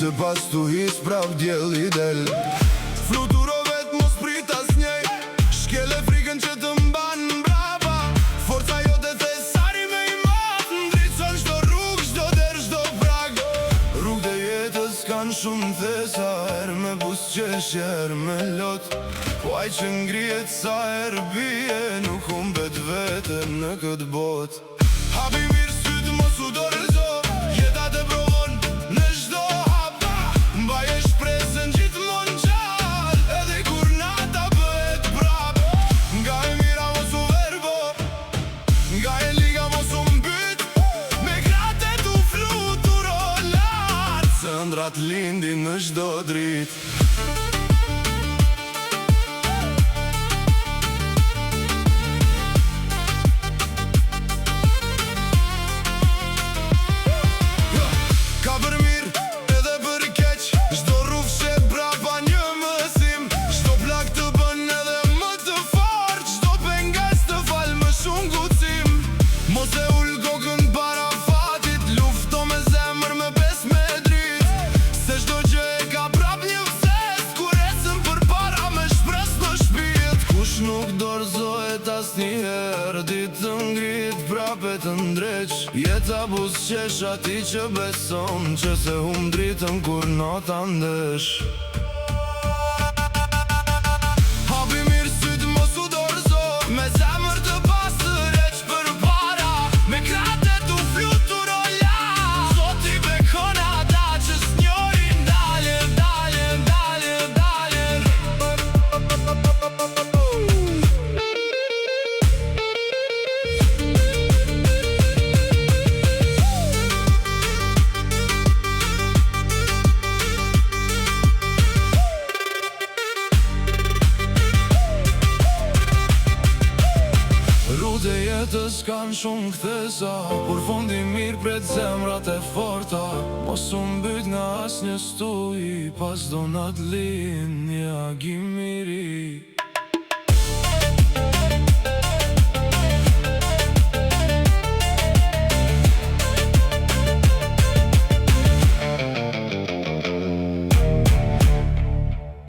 se pas tu his prav djel i del. Fluturo vet mos prit as njej, shkele frikën që të mban brava. Forca jote thesari me i mat, ndricon shdo rrug, shdo der, shdo prag. Rrug dhe jetës kanë shumë thesa, me busqeshje, me lot. Po aj që ngrijet sa bie, nuk humbet vete në këtë bot. Hapi mirë sytë mos u dorëzo, jeta të provon në shdo hapa. Mbaj e shpresën gjithmon qal, edhe kur nata bëhet prap. Nga e mira mos u verbo, nga e liga mos u mbyt, me krate tu fluturo lat, se ëndrat lindin në shdo drit. Nuk dorëzohet as njëherë, ditë të ngrit prape të ndreq. Jeta busqesh ati që beson, që se hum dritën kur nota ndesh. Hapi mirë sytë mos u dorëzo, me zemër të pastër eq për para. Me krate tu fluturo lat, sot i bekon ata që s'njorin daljen, daljen, daljen, daljen. Rrugët e jetës kanë shumë kthesa, por fundi mirë pret zemrat e forta. Mos u mbyt nga asnjë stuj, pas do nat linja gjimiri.